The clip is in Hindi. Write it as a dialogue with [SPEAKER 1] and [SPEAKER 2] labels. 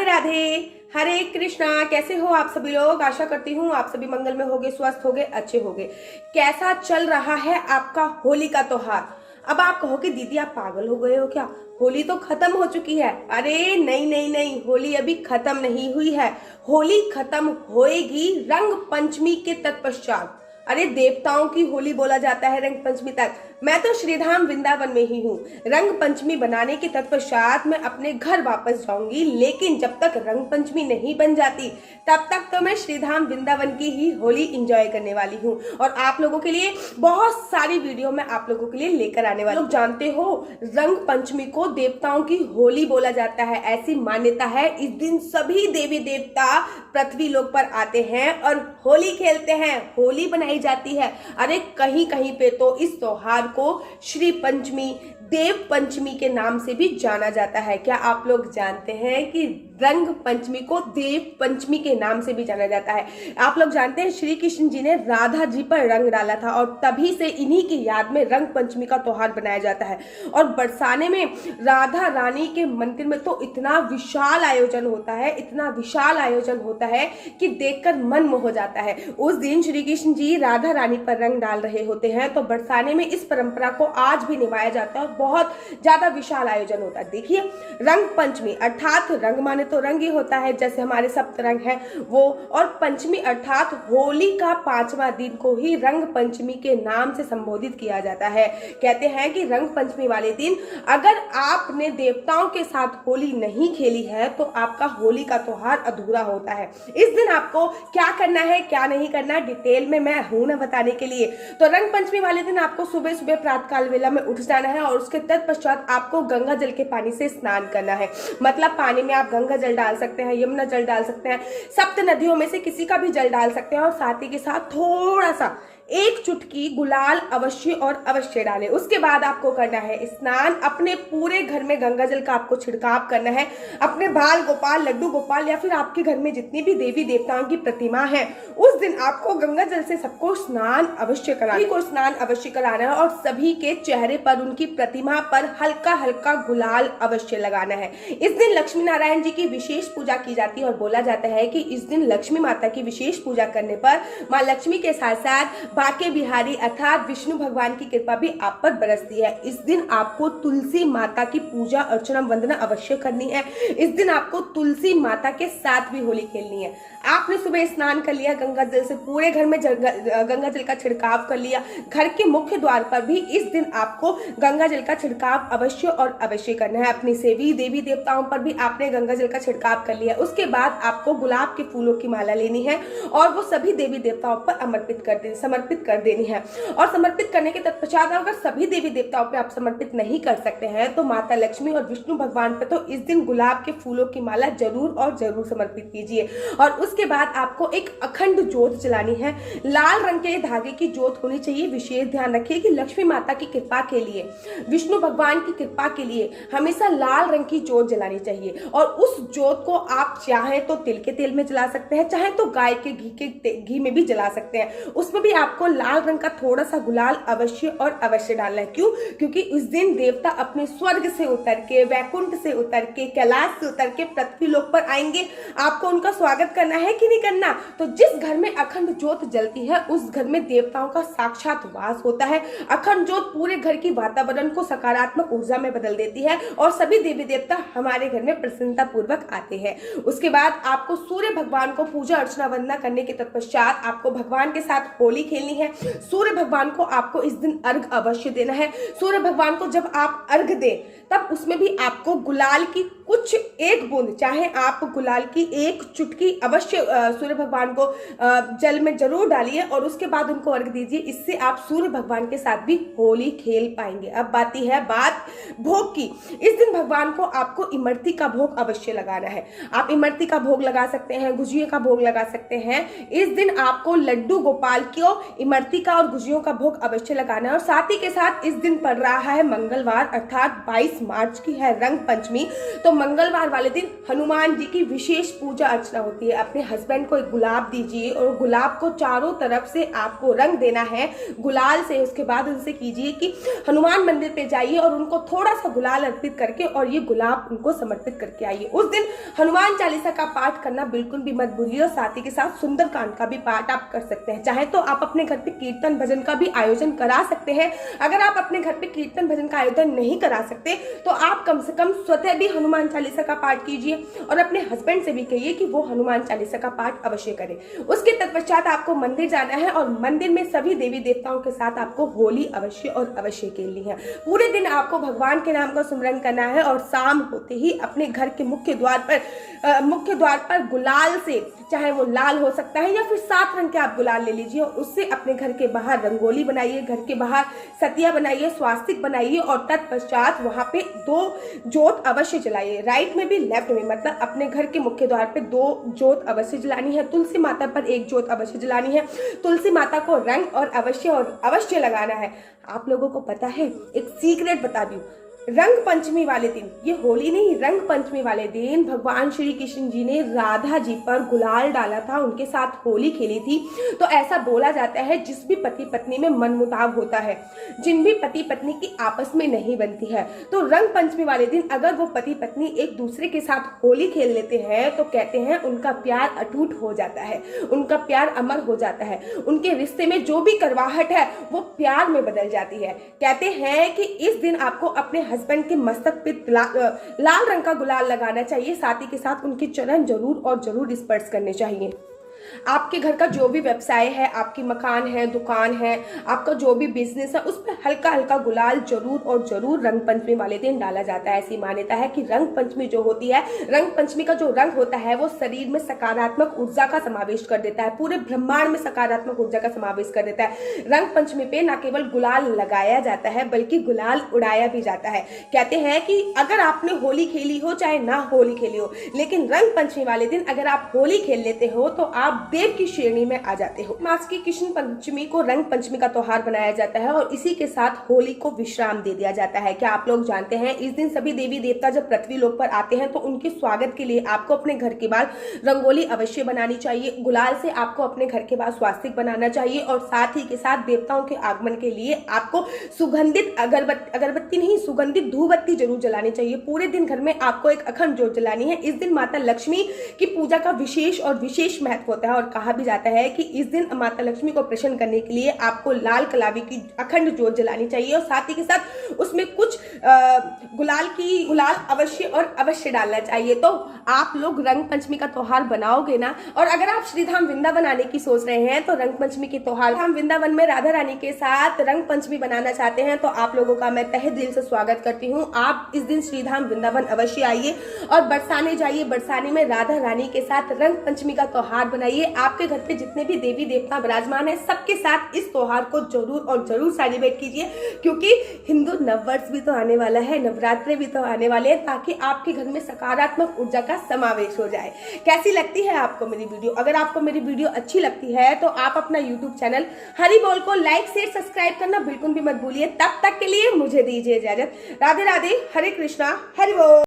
[SPEAKER 1] राधे। हरे कृष्णा। कैसे हो आप सभी लोग? आशा करती हूँ आप सभी मंगल में होगे, स्वस्थ होगे, अच्छे होगे। कैसा चल रहा है आपका होली का त्योहार? अब आप कहोगे दीदी आप पागल हो गए हो क्या, होली तो खत्म हो चुकी है। अरे नहीं नहीं नहीं, होली अभी खत्म नहीं हुई है। होली खत्म होएगी रंग पंचमी के तत्पश्चात। अरे देवताओं की होली बोला जाता है रंग पंचमी तक। मैं तो श्रीधाम वृंदावन में ही हूँ। रंग पंचमी बनाने के तत्पश्चात मैं अपने घर वापस जाऊंगी, लेकिन जब तक रंग पंचमी नहीं बन जाती तब तक तो मैं श्रीधाम वृंदावन की ही होली एंजॉय करने वाली हूँ और आप लोगों के लिए बहुत सारी वीडियो मैं आप लोगों के लिए लेकर आने वाली। लोग जानते हो रंग पंचमी को देवताओं की होली बोला जाता है, ऐसी मान्यता है। इस दिन सभी देवी देवता पृथ्वी लोक पर आते हैं और होली खेलते हैं, होली बनाई जाती है। अरे कहीं कहीं पे तो इस त्योहार को श्री पंचमी, देव पंचमी के नाम से भी जाना जाता है। क्या आप लोग जानते हैं कि रंग पंचमी को देव पंचमी के नाम से भी जाना जाता है? आप लोग जानते हैं श्री कृष्ण जी ने राधा जी पर रंग डाला था और तभी से इन्हीं की याद में रंग पंचमी का त्योहार बनाया जाता है। और बरसाने में राधा रानी के मंदिर में तो इतना विशाल आयोजन होता है, इतना विशाल आयोजन होता है कि देखकर मन मोह हो जाता है। उस दिन श्री कृष्ण जी राधा रानी पर रंग डाल रहे होते हैं, तो बरसाने में इस परंपरा को आज भी निभाया जाता है और बहुत ज्यादा विशाल आयोजन होता है। देखिए रंग पंचमी अर्थात रंग माने तो रंग ही होता है, जैसे हमारे सप्त रंग है वो, और पंचमी अर्थात होली का 5वां दिन को ही रंग पंचमी के नाम से संबोधित किया जाता है। कहते हैं कि रंग पंचमी वाले दिन अगर आपने देवताओं के साथ होली नहीं खेली है तो आपका होली का त्योहार अधूरा होता है। इस दिन आपको क्या करना है क्या नहीं करना डिटेल में मैं हूं ना बताने के लिए। तो रंग पंचमी वाले दिन आपको सुबह सुबह प्रातःकाल वेला में उठ जाना है और उसके तत्पश्चात आपको गंगा जल के पानी से स्नान करना है। मतलब पानी में आप गंगा जल डाल सकते हैं, यमुना जल डाल सकते हैं, सप्त नदियों में से किसी का भी जल डाल सकते हैं और साथ ही के साथ थोड़ा सा एक चुटकी गुलाल अवश्य और अवश्य डालें। उसके बाद आपको करना है स्नान। अपने पूरे घर में गंगा जल का आपको छिड़काव करना है। अपने बाल गोपाल, लड्डू गोपाल या फिर आपके घर में जितनी भी देवी देवताओं की प्रतिमा है उस दिन आपको गंगा जल से सबको स्नान अवश्य कराना, को स्नान अवश्य कराना है और सभी के चेहरे पर, उनकी प्रतिमा पर हल्का हल्का गुलाल अवश्य लगाना है। इस दिन लक्ष्मी नारायण जी की विशेष पूजा की जाती है और बोला जाता है कि इस दिन लक्ष्मी माता की विशेष पूजा करने पर माँ लक्ष्मी के साथ साथ बाके बिहारी अर्थात विष्णु भगवान की कृपा भी आप पर बरसती है। इस दिन आपको तुलसी माता की पूजा अर्चना वंदना अवश्य करनी है। इस दिन आपको तुलसी माता के साथ भी होली खेलनी है। आपने सुबह स्नान कर लिया गंगा जल से, पूरे घर में गंगा जल का छिड़काव कर लिया, घर के मुख्य द्वार पर भी इस दिन आपको गंगा जल का छिड़काव अवश्य और अवश्य करना है। अपनी सेवी देवी देवताओं पर भी आपने गंगा जल का छिड़काव कर लिया। उसके बाद आपको गुलाब के फूलों की माला लेनी है और वो सभी देवी देवताओं पर समर्पित कर देनी है। और समर्पित करने के तत्पश्चात अगर सभी देवी देवताओं पे आप समर्पित नहीं कर सकते हैं तो माता लक्ष्मी और विष्णु भगवान पे तो इस दिन गुलाब के फूलों की माला जरूर और जरूर समर्पित कीजिए। और उसके बाद आपको एक अखंड ज्योत जलानी है। लाल रंग के धागे की ज्योत होनी चाहिए। विशेष ध्यान रखिए कि लक्ष्मी माता की कृपा के लिए, विष्णु भगवान की कृपा के लिए हमेशा लाल रंग की ज्योत जलानी चाहिए। और उस ज्योत को आप चाहे तो तिल के तेल में जला सकते हैं, चाहे तो गाय के घी में भी जला सकते हैं। उसमें भी आपको लाल रंग का थोड़ा सा गुलाल अवश्य और अवश्य डालना है। क्यों? क्योंकि उस दिन देवता अपने स्वर्ग से उतर के, वैकुंठ से उतर के, कैलाश से उतर के पृथ्वी लोक पर आएंगे। आपको उनका स्वागत करना है कि नहीं करना? तो जिस घर में अखंड ज्योत जलती है उस घर में देवताओं का साक्षात वास होता है। अखंड ज्योत पूरे घर की वातावरण को सकारात्मक ऊर्जा में बदल देती है और सभी देवी देवता हमारे घर में प्रसन्नता पूर्वक आते हैं। उसके बाद आपको सूर्य भगवान को पूजा अर्चना वंदना करने के तत्पश्चात आपको भगवान के साथ होली खेलनी है। सूर्य भगवान को आपको इस दिन अर्घ अवश्य देना है। सूर्य भगवान को जब आप अर्घ दें तब उसमें भी आपको गुलाल की कुछ एक बूंद, चाहे आप गुलाल की एक चुटकी अवश्य सूर्य भगवान को जल में जरूर डालिए और उसके बाद उनको अर्घ दीजिए। इससे आप सूर्य भगवान के साथ भी होली खेल पाएंगे। अब आती है बात भोग की। इस दिन भगवान को आपको इमरती का भोग अवश्य लगाना है। आप इमरती का भोग लगा सकते हैं, गुजिये का भोग लगा सकते हैं। इस दिन आपको लड्डू गोपाल को इमरती का और गुजियों का भोग अवश्य लगाना है। और साथ ही के साथ इस दिन पड़ रहा है मंगलवार अर्थात 22 मार्च की है रंग पंचमी। तो मंगलवार वाले दिन हनुमान जी की विशेष पूजा अर्चना होती है। अपने हस्बैंड को एक गुलाब दीजिए और गुलाब को चारों तरफ से आपको रंग देना है गुलाल से। उसके बाद उनसे कीजिए कि हनुमान मंदिर पे जाइए और उनको थोड़ा सा गुलाल अर्पित करके और ये गुलाब उनको समर्पित करके आइए। उस दिन हनुमान चालीसा का पाठ करना बिल्कुल भी मत भूलिए और साथ ही के साथ सुंदरकांड का भी पाठ आप कर सकते हैं। चाहे तो आप अपने घर पे कीर्तन भजन का भी आयोजन करा सकते हैं। अगर आप अपने घर पे कीर्तन भजन का आयोजन नहीं करा सकते तो आप कम से कम स्वतः भी हनुमान चालीसा का पाठ कीजिए और अपने हस्बैंड से भी कहिए कि वो हनुमान चालीसा का पाठ अवश्य करें। उसके तत्पश्चात आपको मंदिर जाना है और मंदिर में सभी देवी देवताओं के साथ आपको होली अवश्य और अवश्य खेलनी है। पूरे दिन आपको भगवान के नाम का सुमिरन करना है और शाम होते ही अपने घर के मुख्य द्वार पर गुलाल से, चाहे वो लाल हो सकता है या फिर 7 रंग के आप गुलाल ले लीजिए और उससे अपने घर के बाहर रंगोली बनाइए, घर के बाहर सतिया बनाइए, स्वास्तिक बनाइए और तत्पश्चात वहां पे 2 जोत अवश्य जलाइए। राइट में भी लेफ्ट में, मतलब अपने घर के मुख्य द्वार पे 2 जोत अवश्य जलानी है। तुलसी माता पर 1 जोत अवश्य जलानी है। तुलसी माता को रंग और अवश्य लगाना है। आप लोगों को पता है, एक सीक्रेट बता दूं, रंग पंचमी वाले दिन, ये होली नहीं, रंग पंचमी वाले दिन भगवान श्री कृष्ण जी ने राधा जी पर गुलाल डाला था, उनके साथ होली खेली थी। तो ऐसा बोला जाता है जिस भी पति पत्नी में मनमुटाव होता है, जिन भी पति पत्नी की आपस में नहीं बनती है, तो रंग पंचमी वाले दिन अगर वो पति पत्नी एक दूसरे के साथ होली खेल लेते हैं तो कहते हैं उनका प्यार अटूट हो जाता है, उनका प्यार अमर हो जाता है, उनके रिश्ते में जो भी करवाहट है वो प्यार में बदल जाती है। कहते हैं कि इस दिन आपको अपने हस्बैंड के मस्तक पे लाल रंग का गुलाल लगाना चाहिए, साथ ही के साथ उनके चरण जरूर और जरूर स्पर्श करने चाहिए। आपके घर का जो भी व्यवसाय है, आपकी मकान है, दुकान है, आपका जो भी बिजनेस है, उस पर हल्का हल्का गुलाल जरूर और जरूर रंग पंचमी वाले दिन डाला जाता है। ऐसी मान्यता है कि रंग पंचमी जो होती है, रंग पंचमी का जो रंग होता है वो शरीर में सकारात्मक ऊर्जा का समावेश कर देता है, पूरे ब्रह्मांड में सकारात्मक ऊर्जा का समावेश कर देता है। रंग पंचमी पे न केवल गुलाल लगाया जाता है बल्कि गुलाल उड़ाया भी जाता है। कहते हैं कि अगर आपने होली खेली हो चाहे ना होली खेली हो, लेकिन रंग पंचमी वाले दिन अगर आप होली खेल लेते हो तो आप देव की श्रेणी में आ जाते हो। मास की कृष्ण पंचमी को रंग पंचमी का त्योहार बनाया जाता है और इसी के साथ होली को विश्राम दे दिया जाता है। क्या आप लोग जानते हैं इस दिन सभी देवी देवता जब पृथ्वी लोक पर आते हैं तो उनके स्वागत के लिए आपको अपने घर के बाहर रंगोली अवश्य बनानी चाहिए। गुलाल से आपको अपने घर के बाहर स्वास्तिक बनाना चाहिए और साथ ही के साथ देवताओं के आगमन के लिए आपको सुगंधित अगरबत्ती नहीं, सुगंधित धूपबत्ती जरूर जलानी चाहिए। पूरे दिन घर में आपको एक अखंड ज्योत जलानी है। इस दिन माता लक्ष्मी की पूजा का विशेष और विशेष महत्व होता है और कहा भी जाता है कि इस दिन माता लक्ष्मी को प्रसन्न करने के लिए आपको लाल कलावी की अखंड ज्योत जलानी चाहिए और साथ ही के साथ उसमें कुछ गुलाल अवश्य और अवश्य डालना चाहिए। तो आप लोग रंग पंचमी का त्योहार बनाओगे ना। और अगर आप श्रीधाम वृंदावन आने की सोच रहे हैं तो रंग पंचमी के त्योहार हम वृंदावन में राधा रानी के साथ रंग पंचमी बनाना चाहते हैं तो आप लोगों का मैं तहे दिल से स्वागत करती हूँ। आप इस दिन श्रीधाम वृंदावन अवश्य आइए और बरसाने जाइए, बरसाने में राधा रानी के साथ रंग पंचमी का त्योहार बनाइए। आपके घर पे जितने भी देवी देवता विराजमान है सबके साथ इस त्योहार को जरूर और जरूर सेलिब्रेट कीजिए, क्योंकि हिंदू नववर्ष भी तो आने वाला है, नवरात्रे भी तो आने वाले हैं, ताकि आपके घर में सकारात्मक ऊर्जा का समावेश हो जाए। कैसी लगती है आपको मेरी वीडियो? अगर आपको मेरी वीडियो अच्छी लगती है तो आप अपना यूट्यूब चैनल हरि बोल को लाइक शेयर सब्सक्राइब करना बिल्कुल भी मत भूलिए। तब तक के लिए मुझे दीजिए इजाजत। राधे राधे, हरे कृष्णा, हरि बोल।